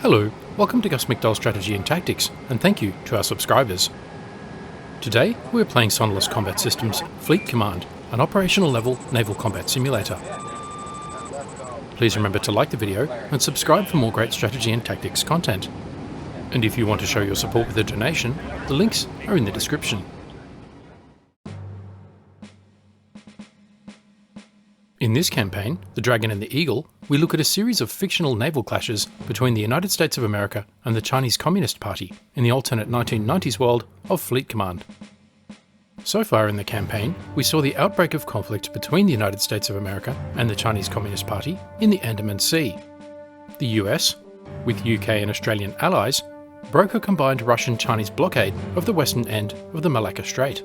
Hello, welcome to Gus McDowell's Strategy and Tactics, and thank you to our subscribers. Today, we're playing Sonalyst Combat Systems Fleet Command, an operational level naval combat simulator. Please remember to like the video and subscribe for more great strategy and tactics content. And if you want to show your support with a donation, the links are in the description. In this campaign, The Dragon and the Eagle, we look at a series of fictional naval clashes between the United States of America and the Chinese Communist Party in the alternate 1990s world of Fleet Command. So far in the campaign, we saw the outbreak of conflict between the United States of America and the Chinese Communist Party in the Andaman Sea. The US, with UK and Australian allies, broke a combined Russian-Chinese blockade of the western end of the Malacca Strait.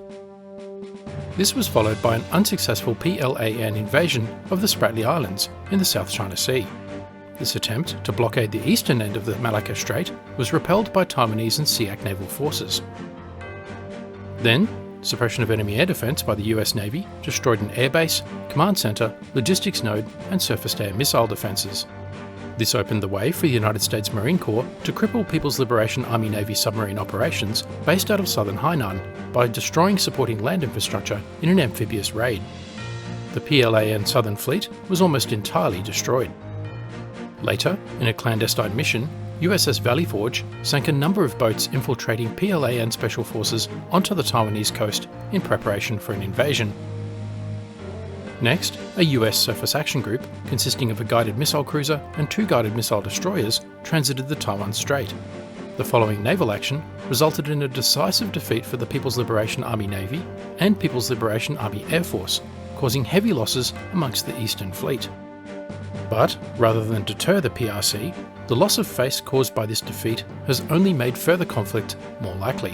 This was followed by an unsuccessful PLAN invasion of the Spratly Islands in the South China Sea. This attempt to blockade the eastern end of the Malacca Strait was repelled by Taiwanese and SEAC naval forces. Then, suppression of enemy air defence by the US Navy destroyed an airbase, command centre, logistics node and surface-to-air missile defences. This opened the way for the United States Marine Corps to cripple People's Liberation Army Navy submarine operations based out of southern Hainan by destroying supporting land infrastructure in an amphibious raid. The PLAN Southern Fleet was almost entirely destroyed. Later, in a clandestine mission, USS Valley Forge sank a number of boats infiltrating PLAN Special Forces onto the Taiwanese coast in preparation for an invasion. Next, a US surface action group consisting of a guided missile cruiser and 2 guided missile destroyers transited the Taiwan Strait. The following naval action resulted in a decisive defeat for the People's Liberation Army Navy and People's Liberation Army Air Force, causing heavy losses amongst the Eastern Fleet. But, rather than deter the PRC, the loss of face caused by this defeat has only made further conflict more likely.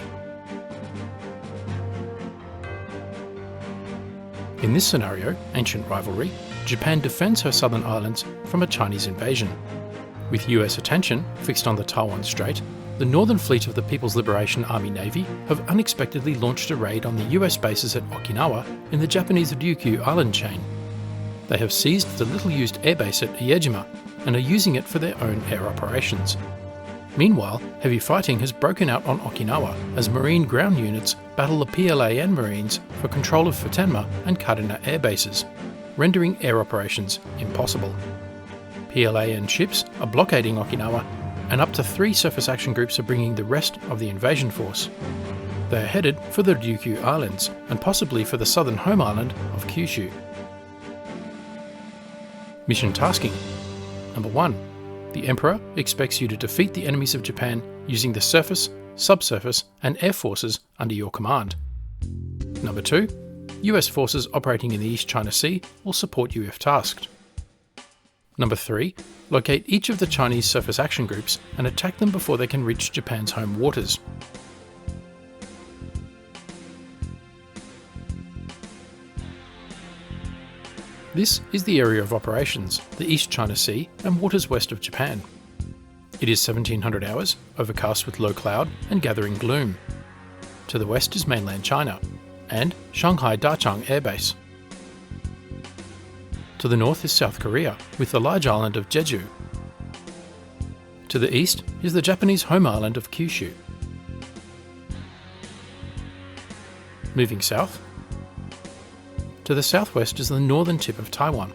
In this scenario, Ancient Rivalry, Japan defends her southern islands from a Chinese invasion. With US attention fixed on the Taiwan Strait, the Northern Fleet of the People's Liberation Army Navy have unexpectedly launched a raid on the US bases at Okinawa in the Japanese Ryukyu island chain. They have seized the little-used airbase at Iejima and are using it for their own air operations. Meanwhile, heavy fighting has broken out on Okinawa as Marine ground units battle the PLAN Marines for control of Futenma and Kadena air bases, rendering air operations impossible. PLAN ships are blockading Okinawa, and up to 3 surface action groups are bringing the rest of the invasion force. They are headed for the Ryukyu Islands and possibly for the southern home island of Kyushu. Mission tasking. Number 1. The Emperor expects you to defeat the enemies of Japan using the surface, subsurface and air forces under your command. Number 2. US forces operating in the East China Sea will support you if tasked. Number 3. Locate each of the Chinese surface action groups and attack them before they can reach Japan's home waters. This is the area of operations, the East China Sea and waters west of Japan. It is 1700 hours, overcast with low cloud and gathering gloom. To the west is mainland China and Shanghai Dachang Air Base. To the north is South Korea with the large island of Jeju. To the east is the Japanese home island of Kyushu. Moving south, to the southwest is the northern tip of Taiwan.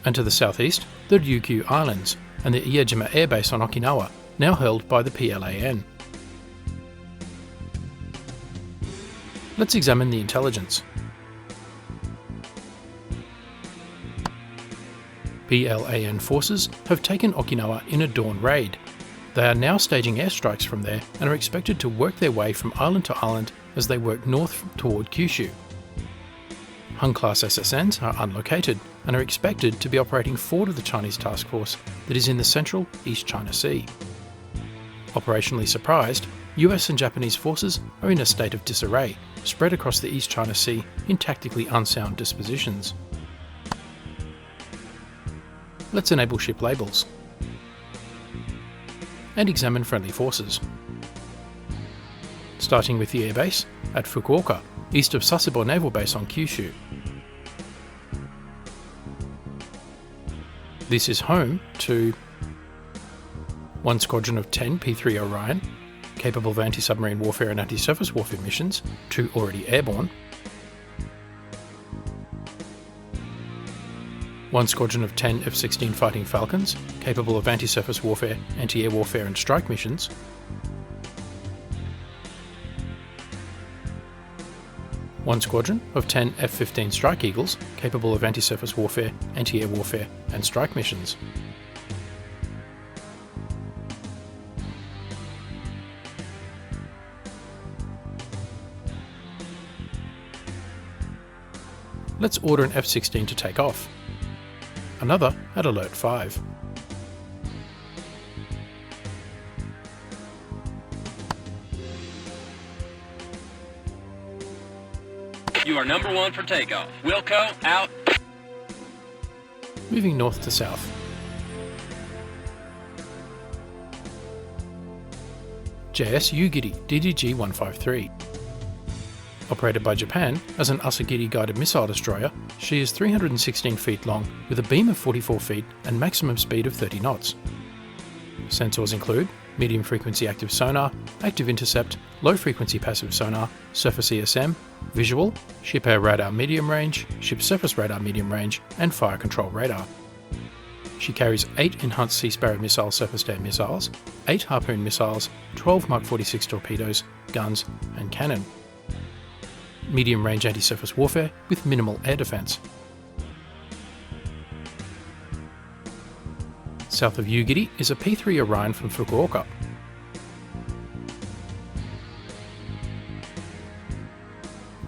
And to the southeast, the Ryukyu Islands and the Iejima Air Base on Okinawa, now held by the PLAN. Let's examine the intelligence. PLAN forces have taken Okinawa in a dawn raid. They are now staging airstrikes from there and are expected to work their way from island to island as they work north toward Kyushu. Hun-class SSNs are unlocated and are expected to be operating forward of the Chinese task force that is in the central East China Sea. Operationally surprised, US and Japanese forces are in a state of disarray, spread across the East China Sea in tactically unsound dispositions. Let's enable ship labels and examine friendly forces. Starting with the airbase at Fukuoka, east of Sasebo Naval Base on Kyushu. This is home to 1 squadron of 10 P-3 Orion, capable of anti-submarine warfare and anti-surface warfare missions, 2 already airborne. 1 squadron of 10 F-16 Fighting Falcons, capable of anti-surface warfare, anti-air warfare and strike missions. 1 squadron of 10 F-15 Strike Eagles, capable of anti-surface warfare, anti-air warfare and strike missions. Let's order an F-16 to take off. Another at Alert 5. You are number 1 for takeoff. Wilco, out. Moving north to south. JS Ugiri DDG-153. Operated by Japan as an Asagiri guided missile destroyer, she is 316 feet long with a beam of 44 feet and maximum speed of 30 knots. Sensors include medium frequency active sonar, active intercept, low frequency passive sonar, surface ESM, visual, ship air radar medium range, ship surface radar medium range, and fire control radar. She carries 8 enhanced Sea Sparrow missile surface-to-air missiles, 8 Harpoon missiles, 12 Mark 46 torpedoes, guns, and cannon. Medium-range anti-surface warfare with minimal air defence. South of Ugiri is a P-3 Orion from Fukuoka.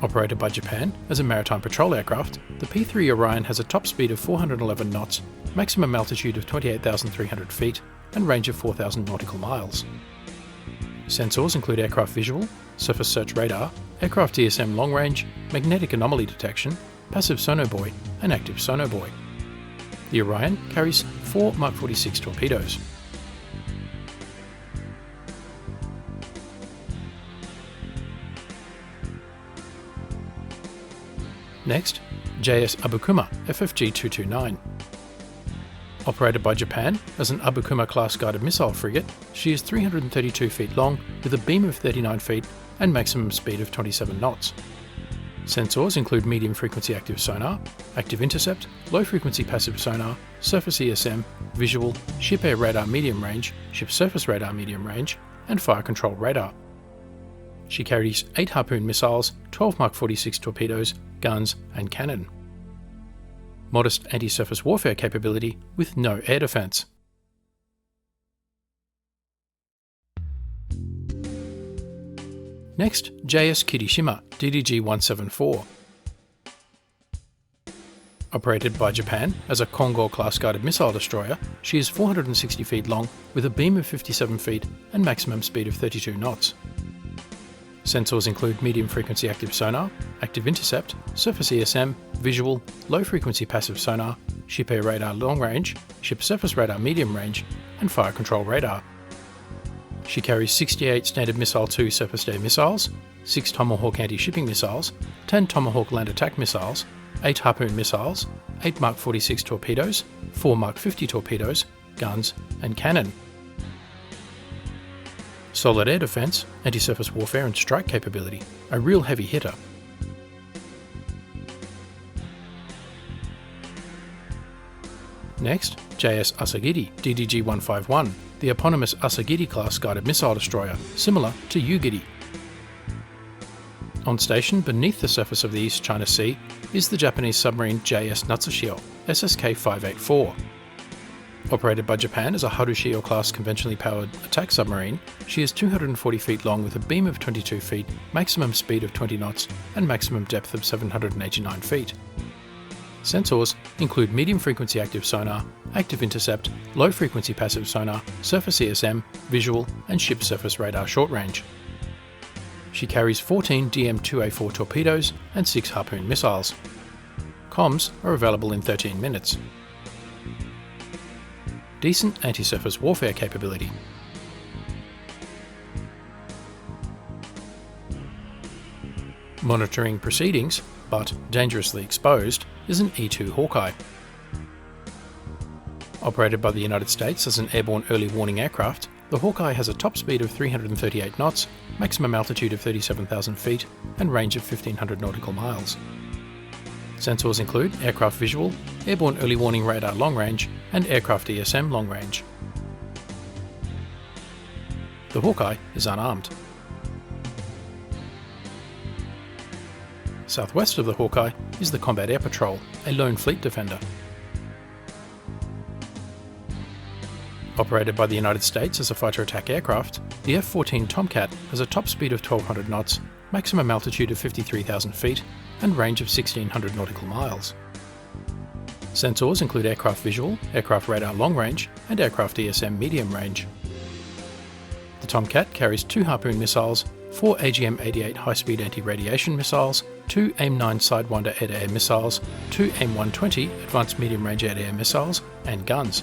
Operated by Japan as a maritime patrol aircraft, the P-3 Orion has a top speed of 411 knots, maximum altitude of 28,300 feet, and range of 4,000 nautical miles. Sensors include aircraft visual, surface search radar, aircraft ESM long range, magnetic anomaly detection, passive sonobuoy, and active sonobuoy. The Orion carries 4 Mark 46 torpedoes. Next, JS Abukuma FFG-229. Operated by Japan as an Abukuma-class guided missile frigate, she is 332 feet long with a beam of 39 feet and maximum speed of 27 knots. Sensors include medium frequency active sonar, active intercept, low frequency passive sonar, surface ESM, visual, ship air radar medium range, ship surface radar medium range, and fire control radar. She carries 8 Harpoon missiles, 12 Mark 46 torpedoes, guns, and cannon. Modest anti-surface warfare capability with no air defence. Next, JS Kirishima DDG-174. Operated by Japan as a Kongo-class guided missile destroyer, she is 460 feet long with a beam of 57 feet and maximum speed of 32 knots. Sensors include medium frequency active sonar, active intercept, surface ESM, visual, low frequency passive sonar, ship air radar long range, ship surface radar medium range, and fire control radar. She carries 68 Standard Missile 2 surface-to-air missiles, 6 Tomahawk anti-shipping missiles, 10 Tomahawk land attack missiles, 8 Harpoon missiles, 8 Mark 46 torpedoes, 4 Mark 50 torpedoes, guns, and cannon. Solid air defence, anti-surface warfare and strike capability. A real heavy hitter. Next, JS Asagiri DDG-151, the eponymous Asagiri-class guided missile destroyer, similar to Ugiri. On station beneath the surface of the East China Sea is the Japanese submarine JS Natsushio, SSK-584. Operated by Japan as a Harushio-class conventionally powered attack submarine, she is 240 feet long with a beam of 22 feet, maximum speed of 20 knots, and maximum depth of 789 feet. Sensors include medium frequency active sonar, active intercept, low frequency passive sonar, surface ESM, visual, and ship surface radar short range. She carries 14 DM-2A4 torpedoes and 6 Harpoon missiles. Comms are available in 13 minutes. Decent anti-surface warfare capability. Monitoring proceedings, but dangerously exposed, is an E2 Hawkeye. Operated by the United States as an airborne early warning aircraft, the Hawkeye has a top speed of 338 knots, maximum altitude of 37,000 feet, and range of 1,500 nautical miles. Sensors include aircraft visual, airborne early warning radar long range, and aircraft ESM long range. The Hawkeye is unarmed. Southwest of the Hawkeye is the Combat Air Patrol, a lone fleet defender. Operated by the United States as a fighter attack aircraft, the F-14 Tomcat has a top speed of 1,200 knots, maximum altitude of 53,000 feet, and range of 1,600 nautical miles. Sensors include aircraft visual, aircraft radar long range, and aircraft ESM medium range. The Tomcat carries 2 Harpoon missiles, 4 AGM-88 high-speed anti-radiation missiles, 2 AIM-9 Sidewinder air-to-air missiles, 2 AIM-120 advanced medium-range air-to-air missiles, and guns.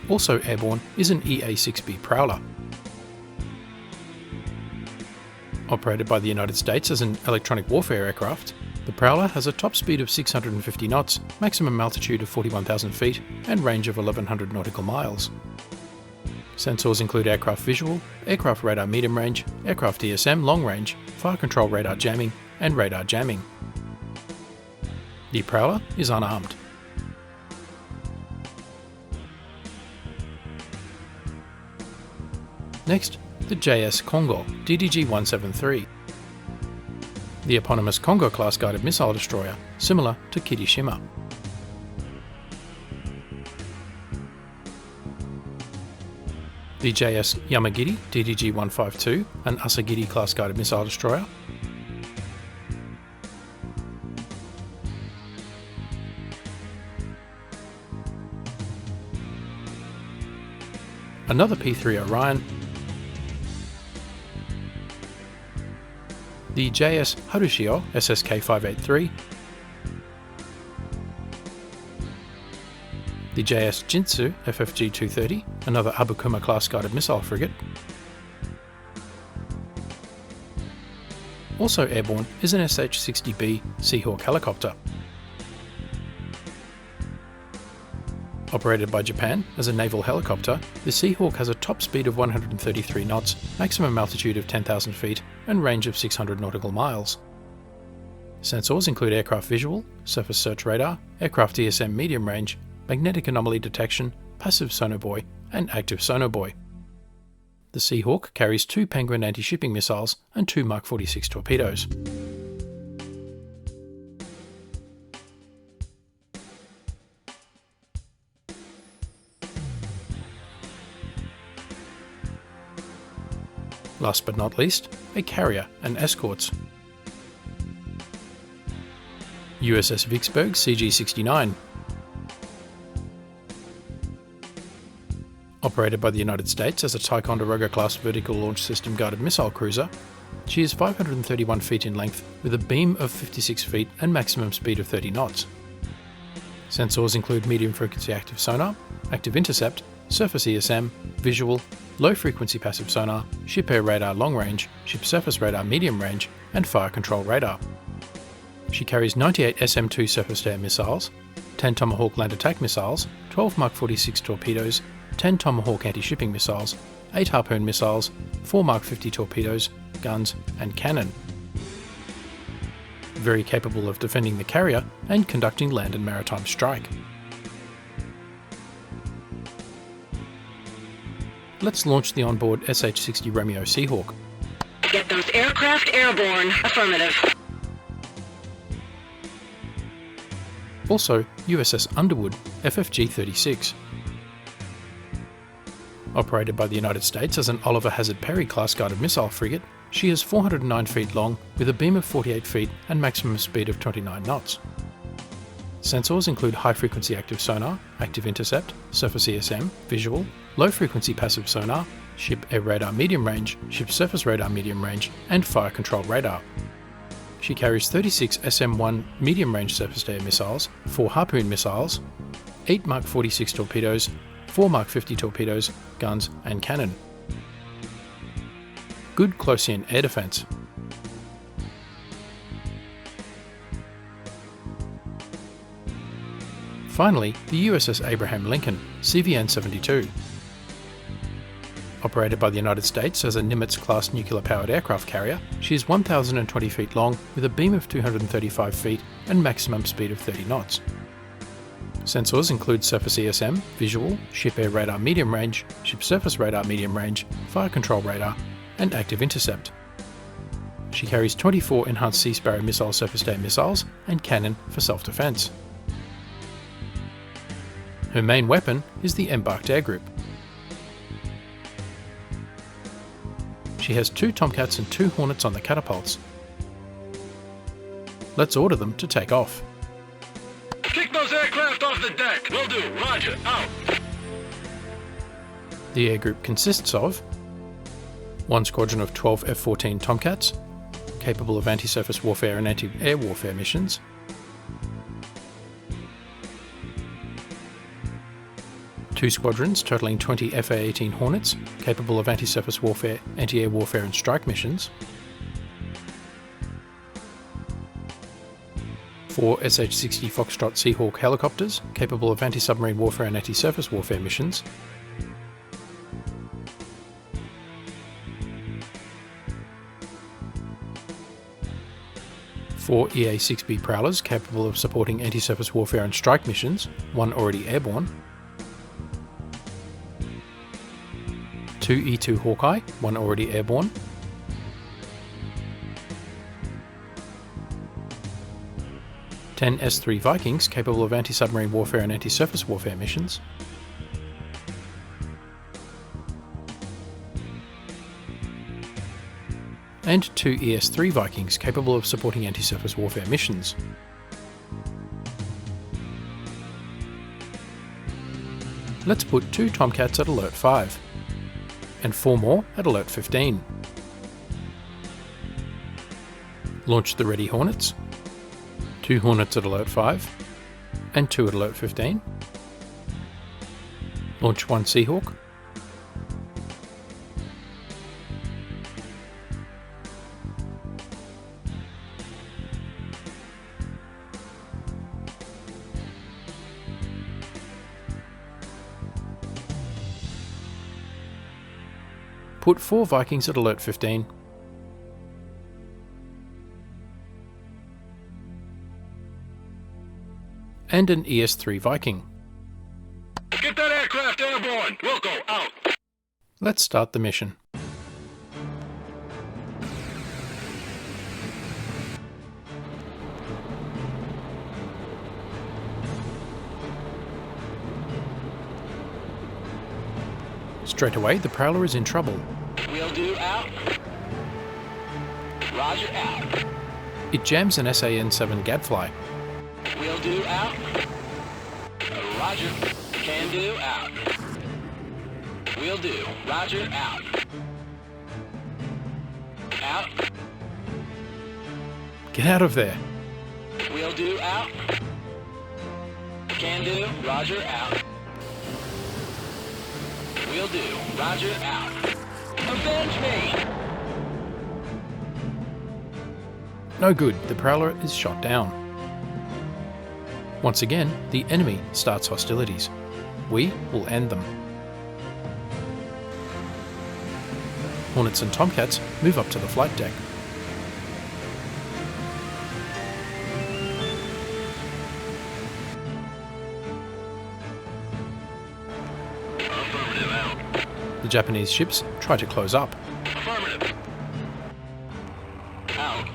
Also airborne is an EA-6B Prowler. Operated by the United States as an electronic warfare aircraft, the Prowler has a top speed of 650 knots, maximum altitude of 41,000 feet, and range of 1,100 nautical miles. Sensors include aircraft visual, aircraft radar medium range, aircraft ESM long range, fire control radar jamming, and radar jamming. The Prowler is unarmed. Next, the JS Kongo DDG-173. The eponymous Kongo-class guided missile destroyer, similar to Kirishima. The JS Yamagiri DDG-152, an Asagiri-class guided missile destroyer. Another P-3 Orion. The JS Harushio SSK-583, the JS Jintsu FFG-230, another Abukuma-class guided missile frigate. Also airborne is an SH-60B Seahawk helicopter. Operated by Japan as a naval helicopter, the Seahawk has a top speed of 133 knots, maximum altitude of 10,000 feet, and range of 600 nautical miles. Sensors include aircraft visual, surface search radar, aircraft ESM medium range, magnetic anomaly detection, passive sonobuoy, and active sonobuoy. The Seahawk carries 2 Penguin anti-shipping missiles and 2 Mark 46 torpedoes. Last but not least, a carrier and escorts. USS Vicksburg CG-69. Operated by the United States as a Ticonderoga-class vertical launch system guided missile cruiser, she is 531 feet in length with a beam of 56 feet and maximum speed of 30 knots. Sensors include medium frequency active sonar, active intercept, surface ESM, visual, low frequency passive sonar, ship air radar long range, ship surface radar medium range, and fire control radar. She carries 98 SM-2 surface to air missiles, 10 Tomahawk land attack missiles, 12 Mark 46 torpedoes, 10 Tomahawk anti-shipping missiles, 8 Harpoon missiles, 4 Mark 50 torpedoes, guns, and cannon. Very capable of defending the carrier and conducting land and maritime strike. Let's launch the onboard SH-60 Romeo Seahawk. Get those aircraft airborne. Affirmative. Also, USS Underwood FFG-36. Operated by the United States as an Oliver Hazard Perry class guided missile frigate, she is 409 feet long with a beam of 48 feet and maximum speed of 29 knots. Sensors include high-frequency active sonar, active intercept, surface ESM, visual, low-frequency passive sonar, ship air radar medium range, ship surface radar medium range, and fire control radar. She carries 36 SM-1 medium-range surface-to-air missiles, 4 Harpoon missiles, 8 Mark 46 torpedoes, 4 Mark 50 torpedoes, guns, and cannon. good close-in air defence. Finally, the USS Abraham Lincoln, CVN-72. Operated by the United States as a Nimitz-class nuclear-powered aircraft carrier, she is 1,020 feet long with a beam of 235 feet and maximum speed of 30 knots. Sensors include surface ESM, visual, ship air radar medium range, ship surface radar medium range, fire control radar, and active intercept. She carries 24 enhanced Sea Sparrow missile surface-to-air missiles and cannon for self-defense. Her main weapon is the embarked air group. She has 2 Tomcats and 2 Hornets on the catapults. Let's order them to take off. Kick those aircraft off the deck. Will do. Roger. Out. The air group consists of 1 squadron of 12 F-14 Tomcats, capable of anti-surface warfare and anti-air warfare missions, 2 squadrons totaling 20 FA-18 Hornets, capable of anti-surface warfare, anti-air warfare and strike missions, 4 SH-60 Foxtrot Seahawk helicopters, capable of anti-submarine warfare and anti-surface warfare missions, 4 EA-6B Prowlers, capable of supporting anti-surface warfare and strike missions, 1 already airborne, 2 E2 Hawkeye, 1 already airborne, 10 S3 Vikings, capable of anti-submarine warfare and anti-surface warfare missions, and 2 ES3 Vikings, capable of supporting anti-surface warfare missions. Let's put 2 Tomcats at Alert 5. And 4 more at Alert 15. Launch the ready Hornets, 2 Hornets at Alert 5, and 2 at Alert 15. Launch 1 Seahawk, put 4 Vikings at Alert 15, and an ES3 Viking. Get that aircraft airborne. We'll go out. Let's start the mission. Straight away, the Prowler is in trouble. Will do. Out. Roger. Out. It jams an SAN-7 Gadfly. Will do. Out. Roger. Can do. Out. Will do. Roger. Out. Out. Get out of there! Will do. Out. Can do. Roger. Out. Will do. Roger. Out. Avenge me! No good, the Prowler is shot down. Once again, the enemy starts hostilities. We will end them. Hornets and Tomcats move up to the flight deck. Affirmative. Out. The Japanese ships try to close up. Affirmative. Out.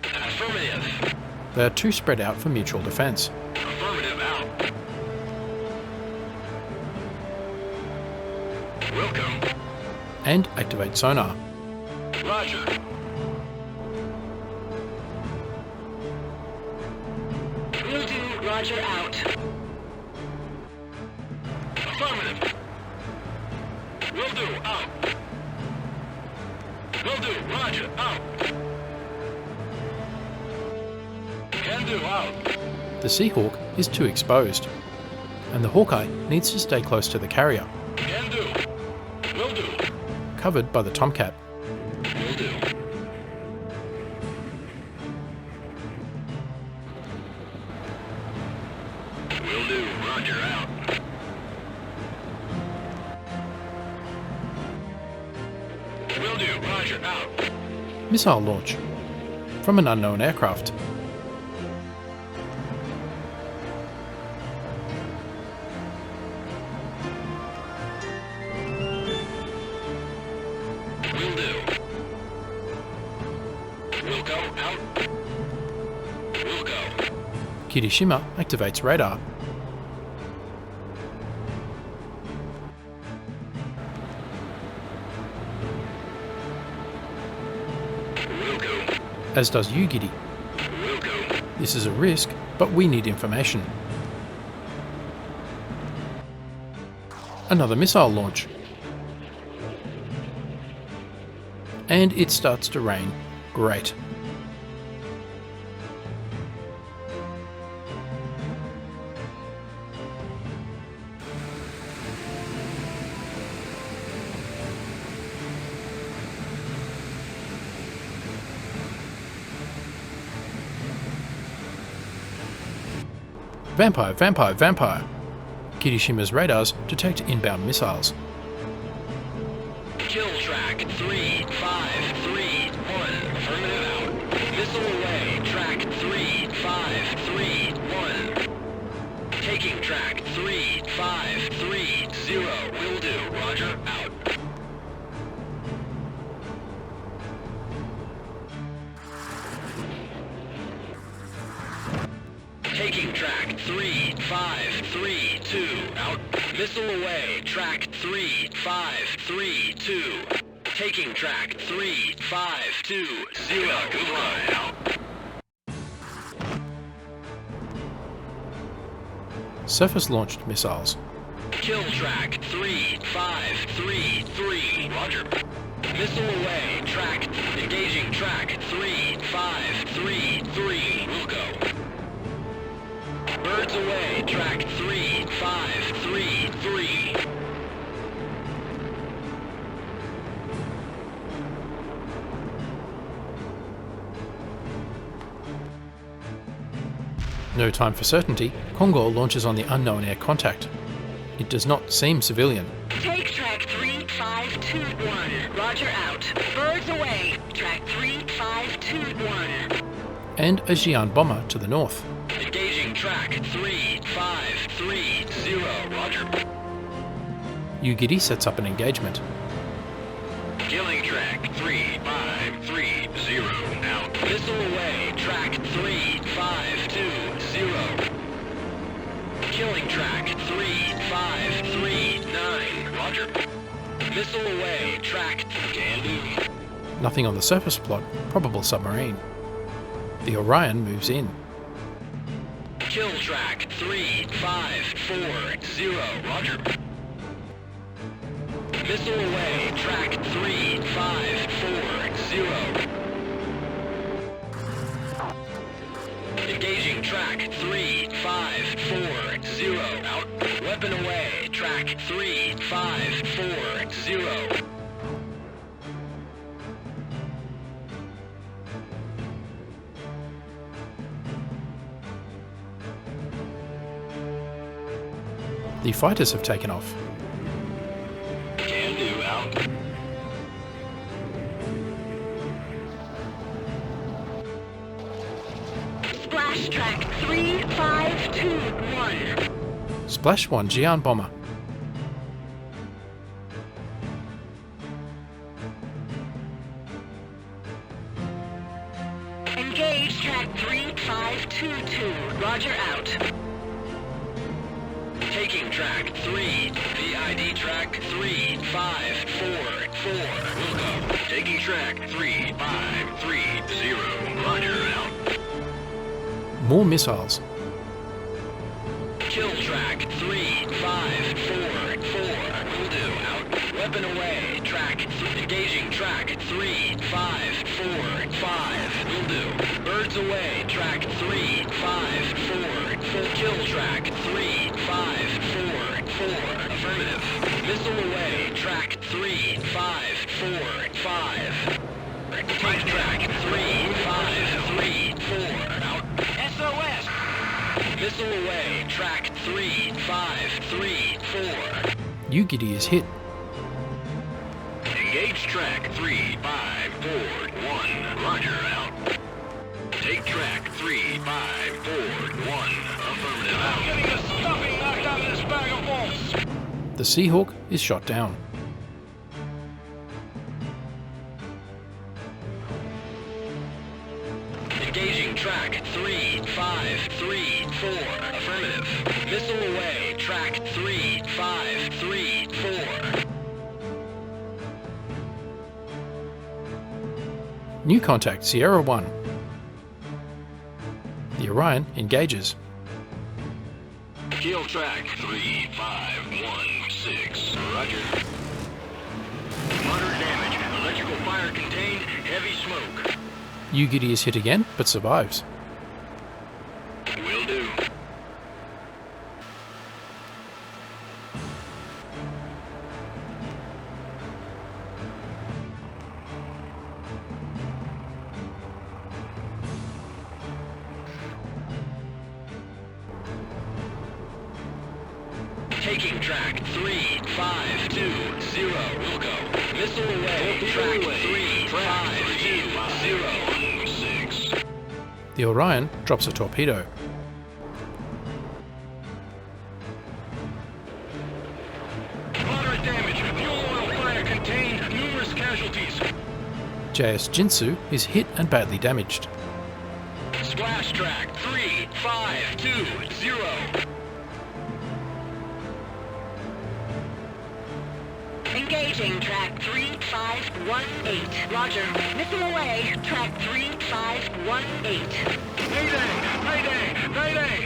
Affirmative. They are too spread out for mutual defense. Affirmative. Out. Welcome. And activate sonar. Roger. Will do. Roger. Out. Affirmative. Will do. Out. Will do. Roger. Out. Can do. Out. The Seahawk is too exposed, and the Hawkeye needs to stay close to the carrier. Can do. Will do. covered by the Tomcat. Will do. Will do. Roger, out. Will do. Roger, out. Missile launch from an unknown aircraft. Will do. Will go, out. Will go. Kirishima activates radar. Will go. As does Yugiri. Will go. This is a risk, but we need information. Another missile launch. And it starts to rain. Great. Vampire, vampire, vampire. Kirishima's radars detect inbound missiles. Kill track 353 1. Affirmative out. Missile away. Track 353 1. Taking track 3530. Will do. Roger, out. Taking track 3532. Out. Missile away. Track 3532. Taking track 3520. Goodbye. Out. Surface launched missiles. Kill track 3533. Roger. Missile away. Track. Engaging track 3533. Will go. Birds away. Track 3533. No time for certainty, Kongol launches on the unknown air contact. It does not seem civilian. Take track 3521. Roger, out. Birds away. Track 3521. And a Xi'an bomber to the north. Engaging track 3530. Roger. Yugiri sets up an engagement. Killing track 3530. Out. Missile away. Track 3520. Killing track 3539. Roger. Missile away. Track. Can do. Nothing on the surface plot, probable submarine. The Orion moves in. Kill track 3540. Roger. Missile away. Track 3540. Engaging track 3540. Out. Weapon away. Track 3540. The fighters have taken off. Can do. Out. Splash track 3521. Splash 1 Xi'an bomber. Engage track 3522. Roger, out. Taking track 3. VID track 3544. Will go. Taking track 3530. Roger, out. More missiles. Kill track 3544. Will do. Out. Weapon away. Track. Engaging track 3545. Will do. Birds away. Track 354. Kill track 3544. Affirmative. Missile away. Track 3-5-4-5. Take track 3-5-3-4. Out. SOS! Missile away. Track 3-5-3-4. Ugidi is hit. Engage track 3-5-4-1. Roger, out. Take track 3-5-4-1. Affirmative, out. I'm getting the stuffing knocked out of this bag of bolts. The Seahawk is shot down. Engaging track 3-5-3-4. Affirmative. Missile away. Track 3-5-3-4. New contact Sierra 1. The Orion engages. Kill track 3-5-1-6. Roger. Moderate damage. Electrical fire contained. Heavy smoke. Ugidi is hit again, but survives. Will do. Taking track 3-5-2-0. Wilco. Missile away. Track 3-5-2-0-6. The Orion drops a torpedo. Moderate damage. Fuel oil fire contained. Numerous casualties. JS Jinsu is hit and badly damaged. Splash track 3-5-2-0. Engaging track 3518. Roger. Missile away. Track 3518. Mayday! Mayday! Mayday!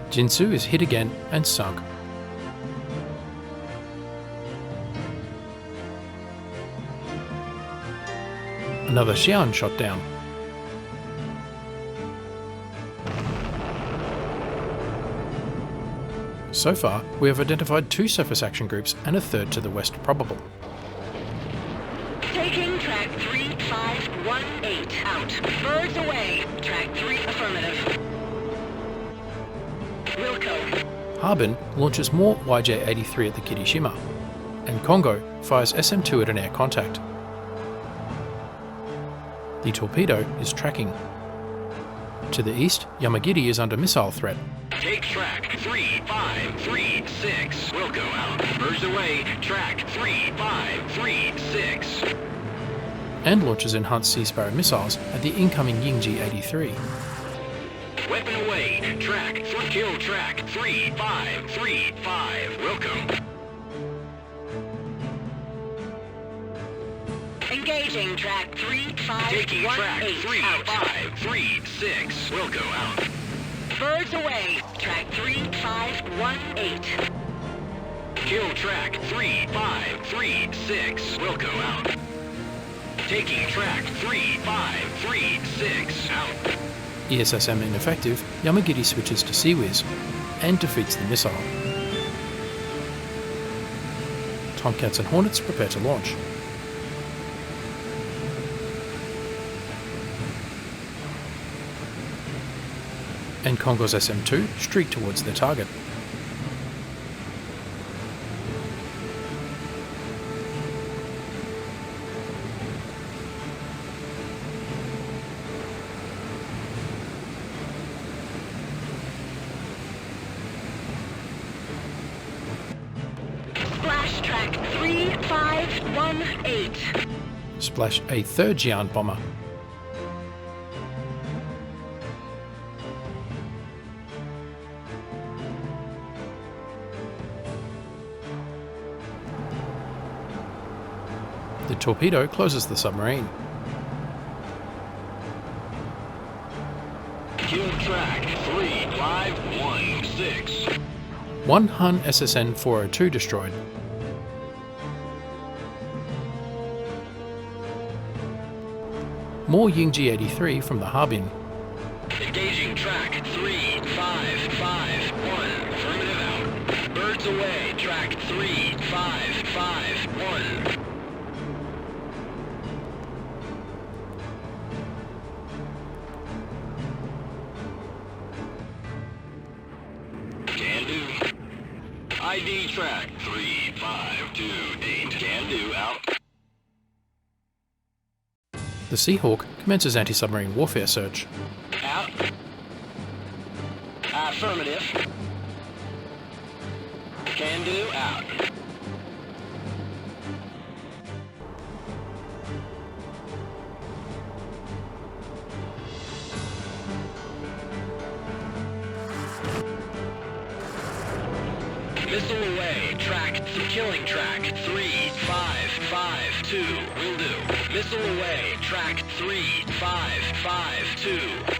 Jinsu is hit again and sunk. Another Xi'an shot down. So far, we have identified 2 surface action groups and a third to the west probable. Taking track 3518 out. Birds away. Track 3 affirmative. Wilco. Harbin launches more YJ-83 at the Kirishima, and Congo fires SM-2 at an air contact. The torpedo is tracking. To the east, Yamagiri is under missile threat. Take track 3-5-3-6. Wilco out. Birds away. Track 3-5-3-6. And launches enhanced Sea Sparrow missiles at the incoming Yingji-83. Weapon away. Track 3. Kill track 3-5-3-5. Wilco. Engaging track 3518 Taking track out. 3-5-3-6. Wilco out. Birds away. Track 3518. Kill track 3-5-3-6. Wilco out. Taking track 3-5-3-6 out. ESSM ineffective, Yamagiri switches to Sea-Wiz and defeats the missile. Tomcats and Hornets prepare to launch. And Congo's SM-2 streak towards their target. Splash track 3518. Splash a third Xi'an bomber. The torpedo closes the submarine. Kill track 3-5-1-6. One Han SSN-402 destroyed. More Yingji-83 from the Harbin. Engaging track 3-5-5-1. Affirmative out. Birds away. Track 3-5-5. 3-5-1. Can do. ID track 3528. Can do. Out. The Seahawk commences anti-submarine warfare search. Out. Affirmative. Can do. Out. Missile away. Track. Killing track. 3-5-5-2. Will do. Missile away. Track 3-5-5-2.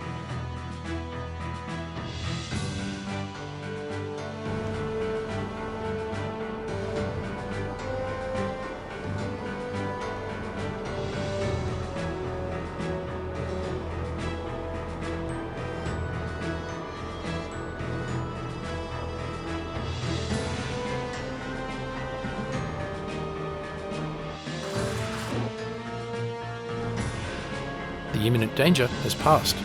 The imminent danger has passed.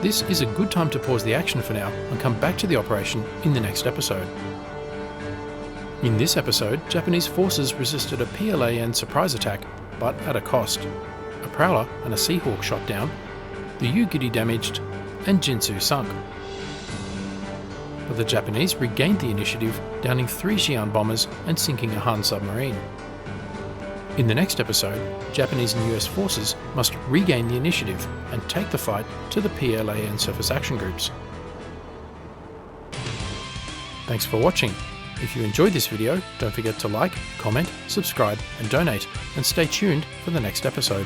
This is a good time to pause the action for now and come back to the operation in the next episode. In this episode, Japanese forces resisted a PLAN surprise attack, but at a cost. A Prowler and a Seahawk shot down, the Ugiri damaged, and Jinsu sunk. But the Japanese regained the initiative, downing 3 Xi'an bombers and sinking a Han submarine. In the next episode, Japanese and US forces must regain the initiative and take the fight to the PLAN surface action groups. Thanks for watching. If you enjoyed this video, don't forget to like, comment, subscribe and donate, and stay tuned for the next episode.